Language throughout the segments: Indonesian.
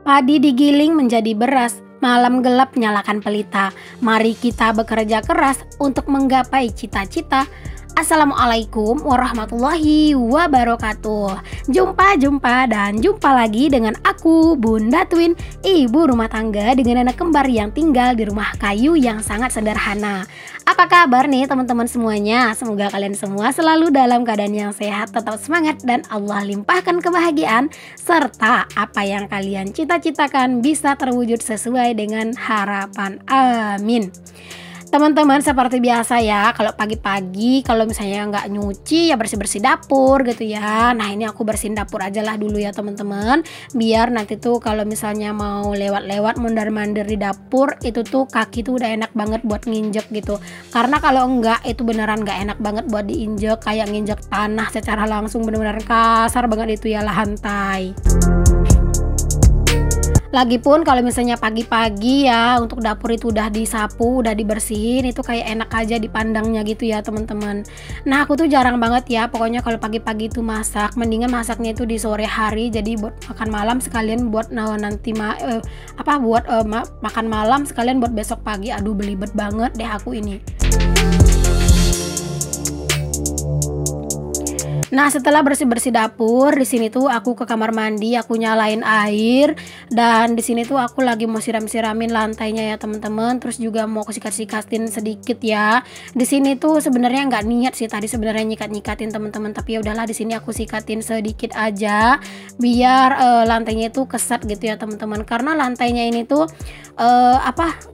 Padi digiling menjadi beras, malam gelap nyalakan pelita. Mari kita bekerja keras untuk menggapai cita-cita. Assalamualaikum warahmatullahi wabarakatuh. Jumpa dan jumpa lagi dengan aku, Bunda Twin, ibu rumah tangga dengan anak kembar yang tinggal di rumah kayu yang sangat sederhana. Apa kabar nih teman-teman semuanya? Semoga kalian semua selalu dalam keadaan yang sehat, tetap semangat, dan Allah limpahkan kebahagiaan serta apa yang kalian cita-citakan bisa terwujud sesuai dengan harapan. Amin. Teman-teman, seperti biasa ya, kalau pagi-pagi kalau misalnya nggak nyuci ya bersih-bersih dapur gitu ya. Nah, ini aku bersihin dapur aja lah dulu ya teman-teman, biar nanti tuh kalau misalnya mau lewat-lewat mondar-mandir di dapur itu tuh kaki tuh udah enak banget buat nginjek gitu. Karena kalau enggak itu beneran nggak enak banget buat diinjek, kayak nginjek tanah secara langsung, bener-bener kasar banget itu ya lantai. Lagipun kalau misalnya pagi-pagi ya untuk dapur itu udah disapu, udah dibersihin, itu kayak enak aja dipandangnya gitu ya teman-teman. Nah, aku tuh jarang banget ya pokoknya kalau pagi-pagi itu masak, mendingan masaknya itu di sore hari, jadi buat makan malam sekalian buat makan malam sekalian buat besok pagi. Aduh, belibet banget deh aku ini. Nah, setelah bersih-bersih dapur, di sini tuh aku ke kamar mandi, aku nyalain air, dan di sini tuh aku lagi mau siram-siramin lantainya ya teman-teman. Terus juga mau sikat-sikatin sedikit ya. Di sini tuh sebenarnya nggak niat sih tadi sebenarnya nyikat-nyikatin teman-teman, tapi ya udahlah di sini aku sikatin sedikit aja biar lantainya itu kesat gitu ya teman-teman. Karena lantainya ini tuh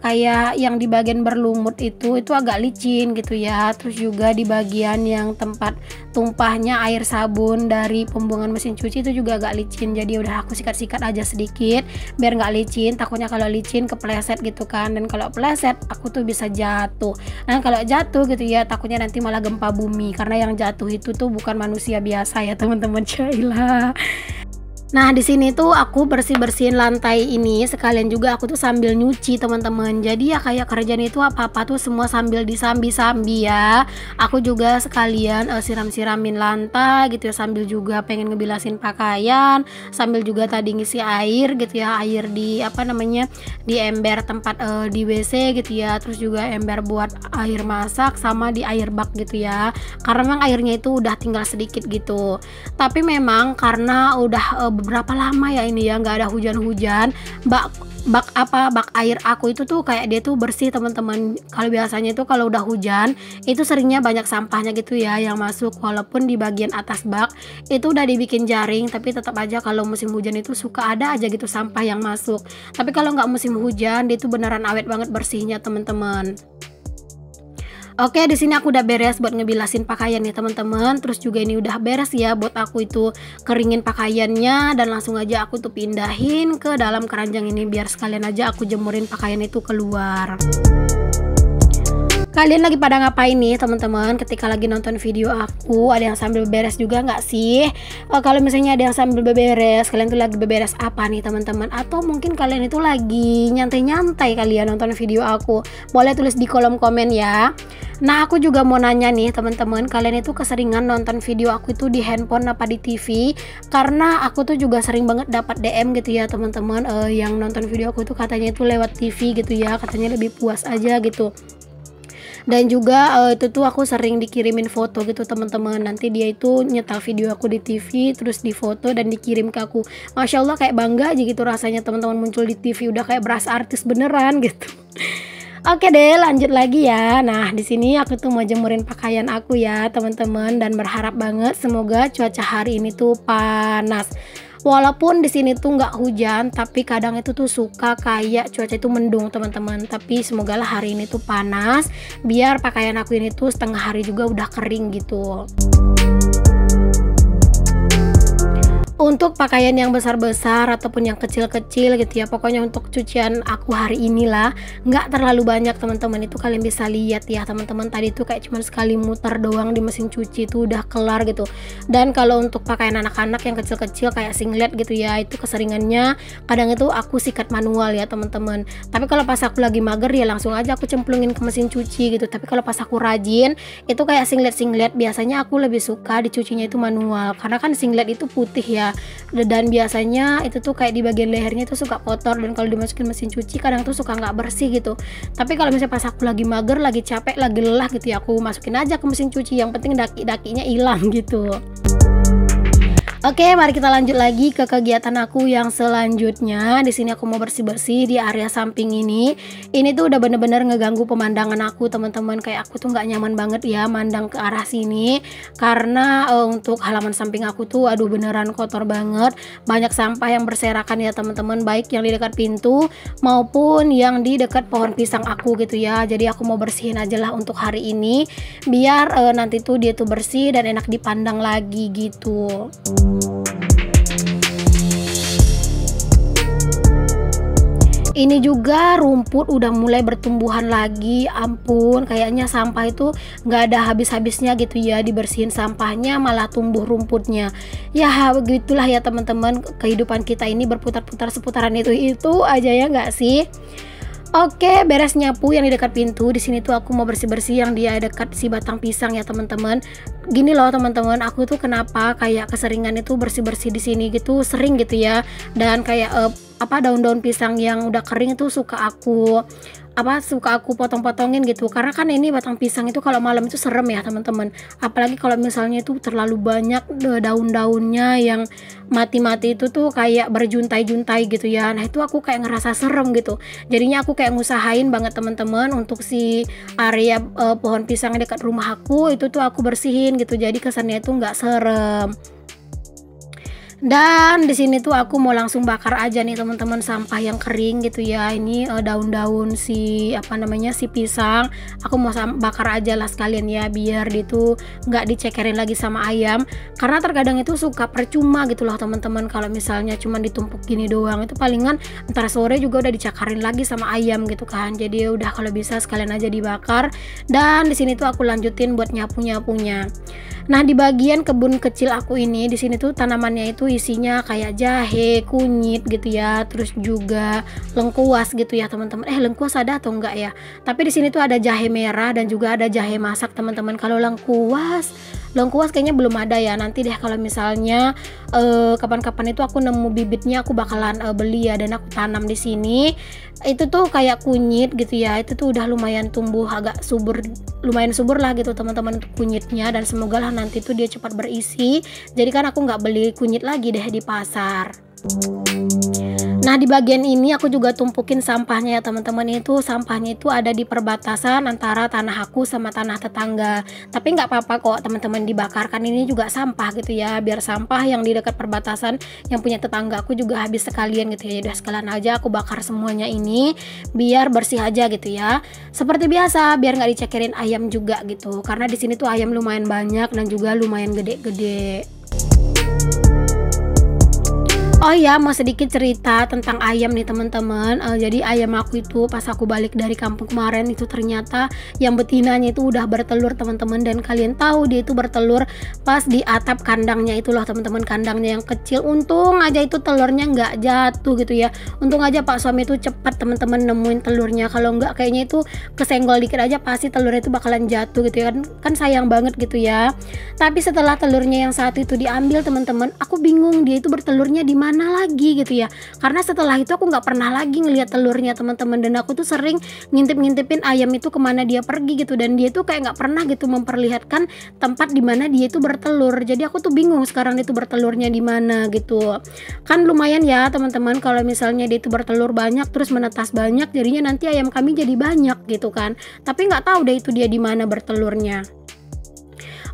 kayak yang di bagian berlumut itu agak licin gitu ya. Terus juga di bagian yang tempat tumpahnya air sabun dari pembuangan mesin cuci itu juga agak licin, jadi udah aku sikat-sikat aja sedikit biar nggak licin. Takutnya kalau licin kepleset gitu kan, dan kalau pleset aku tuh bisa jatuh. Nah, kalau jatuh gitu ya takutnya nanti malah gempa bumi, karena yang jatuh itu tuh bukan manusia biasa ya teman-teman. Cailah. Nah, di sini tuh aku bersih-bersihin lantai ini sekalian juga aku tuh sambil nyuci teman-teman. Jadi ya kayak kerjaan itu apa-apa tuh semua sambil disambi-sambi ya. Aku juga sekalian siram-siramin lantai gitu ya, sambil juga pengen ngebilasin pakaian, sambil juga tadi ngisi air gitu ya, air di di ember tempat di WC gitu ya. Terus juga ember buat air masak sama di air bak gitu ya. Karena memang airnya itu udah tinggal sedikit gitu. Tapi memang karena udah beberapa lama ya ini ya nggak ada hujan-hujan, bak air aku itu tuh kayak dia tuh bersih teman-teman. Kalau biasanya itu kalau udah hujan itu seringnya banyak sampahnya gitu ya yang masuk, walaupun di bagian atas bak itu udah dibikin jaring, tapi tetap aja kalau musim hujan itu suka ada aja gitu sampah yang masuk. Tapi kalau nggak musim hujan dia tuh beneran awet banget bersihnya teman-teman. Oke, di sini aku udah beres buat ngebilasin pakaian nih teman-teman. Terus juga ini udah beres ya buat aku itu keringin pakaiannya, dan langsung aja aku tuh pindahin ke dalam keranjang ini biar sekalian aja aku jemurin pakaian itu keluar. Kalian lagi pada ngapain nih teman-teman ketika lagi nonton video aku? Ada yang sambil beberes juga nggak sih? Kalau misalnya ada yang sambil beberes, kalian tuh lagi beberes apa nih teman-teman? Atau mungkin kalian itu lagi nyantai-nyantai kalian nonton video aku? Boleh tulis di kolom komen ya. Nah, aku juga mau nanya nih teman-teman, kalian itu keseringan nonton video aku itu di handphone apa di TV? Karena aku tuh juga sering banget dapat DM gitu ya teman-teman, yang nonton video aku itu katanya itu lewat TV gitu ya, katanya lebih puas aja gitu. Dan juga itu tuh aku sering dikirimin foto gitu teman-teman. Nanti dia itu nyetel video aku di TV, terus difoto dan dikirim ke aku. Masya Allah, kayak bangga aja gitu rasanya teman-teman muncul di TV, udah kayak berasa artis beneran gitu. Oke deh, lanjut lagi ya. Nah, di sini aku tuh mau jemurin pakaian aku ya teman-teman, dan berharap banget semoga cuaca hari ini tuh panas. Walaupun di sini tuh nggak hujan, tapi kadang itu tuh suka kayak cuaca itu mendung teman-teman. Tapi semoga lah hari ini tuh panas, biar pakaian aku ini tuh setengah hari juga udah kering gitu. Untuk pakaian yang besar-besar ataupun yang kecil-kecil gitu ya, pokoknya untuk cucian aku hari inilah nggak terlalu banyak teman-teman. Itu kalian bisa lihat ya teman-teman, tadi tuh kayak cuman sekali muter doang di mesin cuci itu udah kelar gitu. Dan kalau untuk pakaian anak-anak yang kecil-kecil kayak singlet gitu ya, itu keseringannya kadang itu aku sikat manual ya teman-teman. Tapi kalau pas aku lagi mager ya langsung aja aku cemplungin ke mesin cuci gitu. Tapi kalau pas aku rajin itu kayak singlet-singlet biasanya aku lebih suka dicucinya itu manual, karena kan singlet itu putih ya, ya. Dan biasanya itu tuh kayak di bagian lehernya itu suka kotor, dan kalau dimasukin mesin cuci kadang tuh suka nggak bersih gitu. Tapi kalau misalnya pas aku lagi mager, lagi capek, lagi lelah gitu ya, aku masukin aja ke mesin cuci, yang penting daki-dakinya hilang gitu. Oke, mari kita lanjut lagi ke kegiatan aku yang selanjutnya. Di sini aku mau bersih-bersih di area samping ini. Ini tuh udah bener-bener ngeganggu pemandangan aku, teman-teman. Kayak aku tuh nggak nyaman banget ya mandang ke arah sini, karena untuk halaman samping aku tuh aduh beneran kotor banget. Banyak sampah yang berserakan ya teman-teman, baik yang di dekat pintu maupun yang di dekat pohon pisang aku gitu ya. Jadi aku mau bersihin aja lah untuk hari ini, biar nanti tuh dia tuh bersih dan enak dipandang lagi gitu. Ini juga rumput udah mulai bertumbuhan lagi. Ampun, kayaknya sampah itu nggak ada habis-habisnya gitu ya, dibersihin sampahnya malah tumbuh rumputnya. Ya begitulah ya teman-teman, kehidupan kita ini berputar-putar seputaran itu aja ya nggak sih? Oke, beres nyapu yang di dekat pintu. Di sini tuh aku mau bersih-bersih yang dia dekat si batang pisang ya teman-teman. Gini loh teman-teman, aku tuh kenapa kayak keseringan itu bersih-bersih di sini gitu, sering gitu ya. Dan kayak daun-daun pisang yang udah kering itu suka aku potong-potongin gitu, karena kan ini batang pisang itu kalau malam itu serem ya teman-teman, apalagi kalau misalnya itu terlalu banyak daun-daunnya yang mati-mati itu tuh kayak berjuntai-juntai gitu ya. Nah itu aku kayak ngerasa serem gitu, jadinya aku kayak ngusahain banget teman-teman untuk si area pohon pisang dekat rumah aku itu tuh aku bersihin gitu, jadi kesannya itu nggak serem. Dan di sini tuh aku mau langsung bakar aja nih teman-teman sampah yang kering gitu ya. Ini daun-daun si si pisang. Aku mau bakar aja lah sekalian ya, biar itu nggak dicekerin lagi sama ayam. Karena terkadang itu suka percuma gitu loh teman-teman. Kalau misalnya cuma ditumpuk gini doang, itu palingan ntar sore juga udah dicakarin lagi sama ayam gitu kan. Jadi ya udah, kalau bisa sekalian aja dibakar. Dan di sini tuh aku lanjutin buat nyapu-nyapunya. Nah di bagian kebun kecil aku ini, di sini tuh tanamannya itu isinya kayak jahe, kunyit gitu ya, terus juga lengkuas gitu ya teman-teman. Lengkuas ada atau enggak ya? Tapi di sini tuh ada jahe merah dan juga ada jahe masak teman-teman. Kalau lengkuas kayaknya belum ada ya. Nanti deh kalau misalnya kapan-kapan itu aku nemu bibitnya, aku bakalan beli ya, dan aku tanam di sini. Itu tuh kayak kunyit gitu ya, itu tuh udah lumayan tumbuh agak subur, lumayan subur lah gitu teman-teman untuk kunyitnya, dan semoga lah nanti tuh dia cepat berisi. Jadi kan aku nggak beli kunyit lagi deh di pasar. Nah di bagian ini aku juga tumpukin sampahnya ya teman-teman. Itu sampahnya itu ada di perbatasan antara tanah aku sama tanah tetangga. Tapi nggak apa-apa kok teman-teman dibakarkan, ini juga sampah gitu ya, biar sampah yang di dekat perbatasan yang punya tetangga aku juga habis sekalian gitu ya. Udah sekalian aja aku bakar semuanya ini biar bersih aja gitu ya. Seperti biasa, biar nggak dicekerin ayam juga gitu, karena di sini tuh ayam lumayan banyak dan juga lumayan gede-gede. Oh ya, mau sedikit cerita tentang ayam nih teman-teman. Jadi ayam aku itu pas aku balik dari kampung kemarin itu ternyata yang betinanya itu udah bertelur teman-teman. Dan kalian tahu dia itu bertelur pas di atap kandangnya itu loh teman-teman, kandangnya yang kecil. Untung aja itu telurnya nggak jatuh gitu ya. Untung aja Pak suami itu cepat teman-teman nemuin telurnya. Kalau nggak kayaknya itu kesenggol dikit aja pasti telurnya itu bakalan jatuh gitu ya. Kan sayang banget gitu ya. Tapi setelah telurnya yang saat itu diambil teman-teman, aku bingung dia itu bertelurnya di mana lagi gitu ya, karena setelah itu aku nggak pernah lagi ngelihat telurnya teman-teman. Dan aku tuh sering ngintip-ngintipin ayam itu kemana dia pergi gitu, dan dia tuh kayak nggak pernah gitu memperlihatkan tempat di mana dia itu bertelur. Jadi aku tuh bingung sekarang dia tuh bertelurnya di mana gitu. Kan lumayan ya teman-teman kalau misalnya dia itu bertelur banyak terus menetas banyak, jadinya nanti ayam kami jadi banyak gitu kan. Tapi nggak tahu deh itu dia di mana bertelurnya.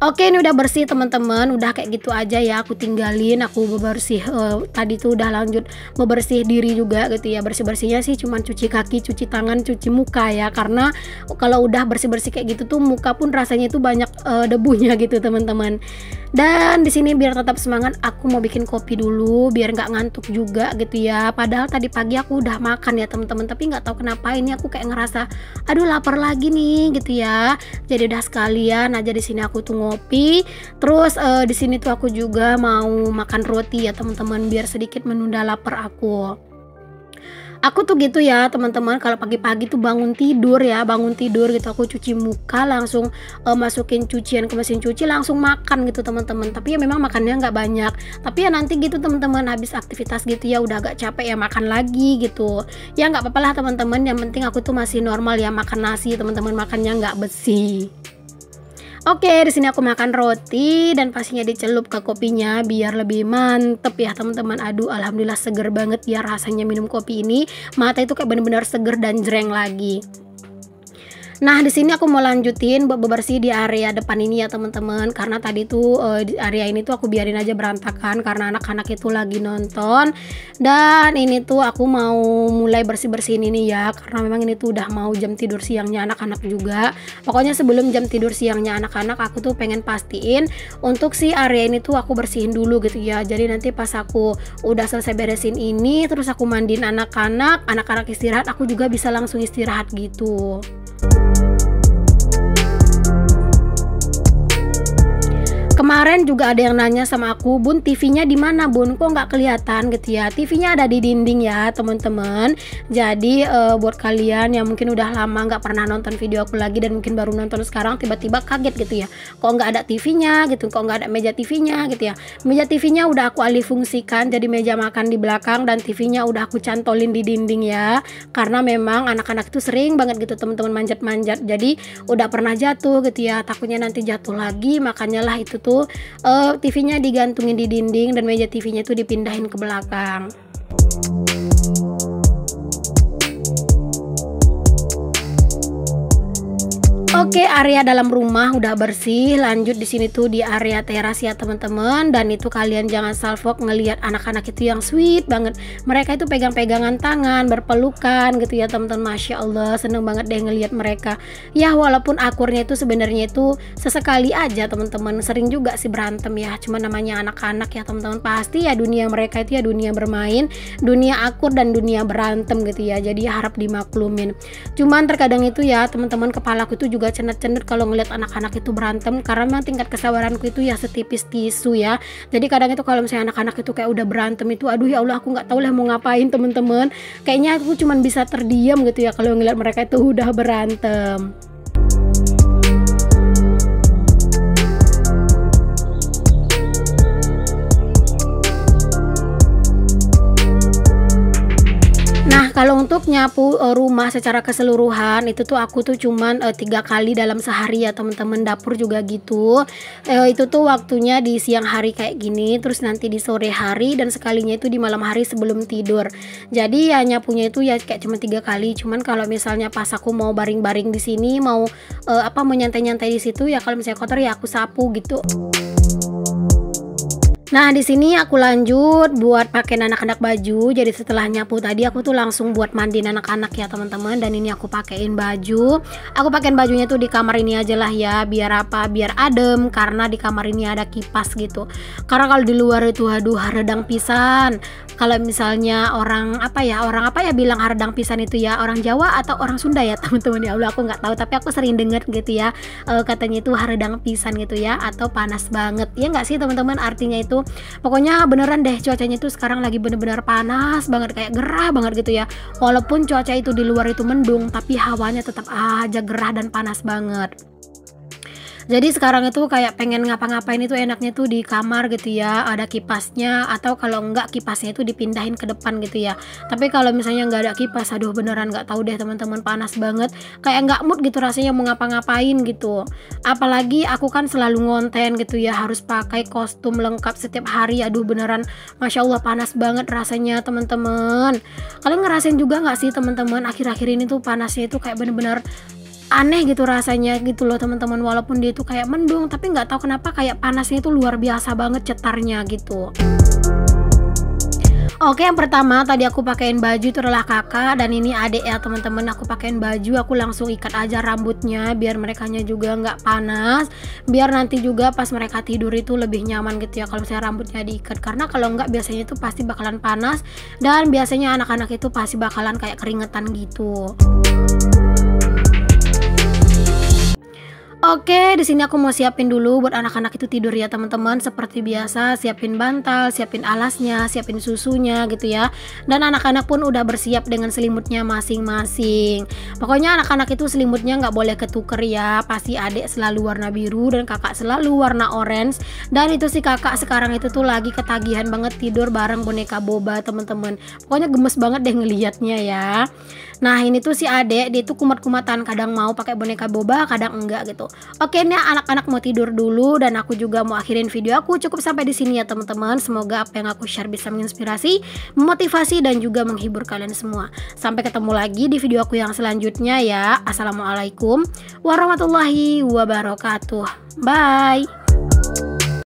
Oke, ini udah bersih teman-teman, udah kayak gitu aja ya aku tinggalin. Aku bebersih tadi tuh udah lanjut bebersih diri juga gitu ya. Bersih-bersihnya sih cuman cuci kaki, cuci tangan, cuci muka ya, karena kalau udah bersih-bersih kayak gitu tuh muka pun rasanya itu banyak debunya gitu teman-teman. Dan di sini biar tetap semangat aku mau bikin kopi dulu biar nggak ngantuk juga gitu ya. Padahal tadi pagi aku udah makan ya teman-teman, tapi nggak tahu kenapa ini aku kayak ngerasa aduh lapar lagi nih gitu ya. Jadi udah sekalian aja di sini aku tuh ngopi. Terus di sini tuh aku juga mau makan roti ya teman-teman biar sedikit menunda lapar aku. Aku tuh gitu ya teman-teman, kalau pagi-pagi tuh bangun tidur gitu aku cuci muka langsung masukin cucian ke mesin cuci langsung makan gitu teman-teman. Tapi ya memang makannya nggak banyak. Tapi ya nanti gitu teman-teman, habis aktivitas gitu ya udah agak capek ya makan lagi gitu. Ya nggak apa-apa lah teman-teman, yang penting aku tuh masih normal ya makan nasi teman-teman, makannya nggak besi. Oke, di sini aku makan roti dan pastinya dicelup ke kopinya biar lebih mantep ya teman-teman. Aduh, alhamdulillah seger banget ya rasanya minum kopi ini. Mata itu kayak bener-bener seger dan jreng lagi. Nah, di sini aku mau lanjutin bebersih di area depan ini ya teman-teman, karena tadi tuh di area ini tuh aku biarin aja berantakan karena anak-anak itu lagi nonton. Dan ini tuh aku mau mulai bersih-bersihin ini ya, karena memang ini tuh udah mau jam tidur siangnya anak-anak juga. Pokoknya sebelum jam tidur siangnya anak-anak aku tuh pengen pastiin untuk si area ini tuh aku bersihin dulu gitu ya. Jadi nanti pas aku udah selesai beresin ini, terus aku mandiin anak-anak, anak-anak istirahat, aku juga bisa langsung istirahat gitu. Kemarin juga ada yang nanya sama aku, Bun, TV-nya di mana, Bun? Kok nggak kelihatan gitu ya? TV-nya ada di dinding ya, teman-teman. Jadi buat kalian yang mungkin udah lama nggak pernah nonton video aku lagi dan mungkin baru nonton sekarang tiba-tiba kaget gitu ya. Kok nggak ada TV-nya gitu? Kok nggak ada meja TV-nya gitu ya? Meja TV-nya udah aku alih fungsikan jadi meja makan di belakang dan TV-nya udah aku cantolin di dinding ya. Karena memang anak-anak itu sering banget gitu teman-teman manjat-manjat. Jadi udah pernah jatuh gitu ya. Takutnya nanti jatuh lagi, makanya lah itu tuh TV-nya digantungin di dinding dan meja TV-nya tuh dipindahin ke belakang. Oke, area dalam rumah udah bersih. Lanjut di sini tuh di area teras ya teman-teman. Dan itu kalian jangan salfok ngelihat anak-anak itu yang sweet banget. Mereka itu pegang-pegangan tangan, berpelukan gitu ya teman-teman. Masya Allah, seneng banget deh ngelihat mereka. Ya walaupun akurnya itu sebenarnya itu sesekali aja teman-teman. Sering juga sih berantem ya. Cuma namanya anak-anak ya teman-teman. Pasti ya dunia mereka itu ya dunia bermain, dunia akur dan dunia berantem gitu ya. Jadi harap dimaklumin. Cuman terkadang itu ya teman-teman, kepalaku itu juga cenut-cenut kalau ngeliat anak-anak itu berantem, karena memang tingkat kesabaranku itu ya setipis tisu ya. Jadi kadang itu kalau misalnya anak-anak itu kayak udah berantem itu, aduh ya Allah, aku nggak tahu lah mau ngapain teman-teman. Kayaknya aku cuman bisa terdiam gitu ya kalau ngeliat mereka itu udah berantem. Kalau untuk nyapu rumah secara keseluruhan itu tuh aku tuh cuman 3 kali dalam sehari ya teman-teman. Dapur juga gitu. Itu tuh waktunya di siang hari kayak gini, terus nanti di sore hari, dan sekalinya itu di malam hari sebelum tidur. Jadi ya nyapunya itu ya kayak cuma 3 kali. Cuman kalau misalnya pas aku mau baring-baring di sini, mau mau nyantai-nyantai di situ ya, kalau misalnya kotor ya aku sapu gitu. Nah, di sini aku lanjut buat pakaiin anak-anak baju. Jadi setelah nyapu tadi aku tuh langsung buat mandiin anak-anak ya teman-teman. Dan ini aku pakaiin baju. Aku pakaiin bajunya tuh di kamar ini aja lah ya. Biar apa? Biar adem, karena di kamar ini ada kipas gitu. Karena kalau di luar itu aduh haredang pisan. Kalau misalnya orang apa ya bilang haredang pisan itu ya, orang Jawa atau orang Sunda ya teman-teman, ya Allah aku nggak tahu, tapi aku sering dengar gitu ya, katanya itu haredang pisan gitu ya, atau panas banget ya nggak sih teman-teman, artinya itu pokoknya beneran deh cuacanya itu sekarang lagi bener-bener panas banget, kayak gerah banget gitu ya. Walaupun cuaca itu di luar itu mendung, tapi hawanya tetap aja gerah dan panas banget. Jadi sekarang itu kayak pengen ngapa-ngapain itu enaknya tuh di kamar gitu ya, ada kipasnya, atau kalau enggak kipasnya itu dipindahin ke depan gitu ya. Tapi kalau misalnya nggak ada kipas, aduh beneran nggak tahu deh teman-teman, panas banget, kayak nggak mood gitu rasanya mau ngapa-ngapain gitu. Apalagi aku kan selalu ngonten gitu ya, harus pakai kostum lengkap setiap hari, aduh beneran Masya Allah panas banget rasanya teman-teman. Kalian ngerasain juga nggak sih teman-teman, akhir-akhir ini tuh panasnya itu kayak bener-bener aneh gitu rasanya gitu loh teman-teman. Walaupun dia itu kayak mendung, tapi nggak tahu kenapa kayak panasnya itu luar biasa banget cetarnya gitu. Oke, yang pertama tadi aku pakein baju itu adalah kakak, dan ini adik ya teman-teman. Aku pakein baju, aku langsung ikat aja rambutnya biar merekanya juga nggak panas, biar nanti juga pas mereka tidur itu lebih nyaman gitu ya kalau misalnya rambutnya diikat. Karena kalau nggak biasanya itu pasti bakalan panas, dan biasanya anak-anak itu pasti bakalan kayak keringetan gitu. Oke, di sini aku mau siapin dulu buat anak-anak itu tidur ya teman-teman. Seperti biasa, siapin bantal, siapin alasnya, siapin susunya gitu ya. Dan anak-anak pun udah bersiap dengan selimutnya masing-masing. Pokoknya anak-anak itu selimutnya nggak boleh ketuker ya. Pasti adik selalu warna biru dan kakak selalu warna orange. Dan itu si kakak sekarang itu tuh lagi ketagihan banget tidur bareng boneka boba teman-teman. Pokoknya gemes banget deh ngelihatnya ya. Nah ini tuh si adek, dia tuh kumat-kumatan, kadang mau pakai boneka boba, kadang enggak gitu. Oke nih anak-anak mau tidur dulu dan aku juga mau akhirin video aku cukup sampai di sini ya teman-teman. Semoga apa yang aku share bisa menginspirasi, memotivasi dan juga menghibur kalian semua. Sampai ketemu lagi di video aku yang selanjutnya ya. Assalamualaikum warahmatullahi wabarakatuh. Bye.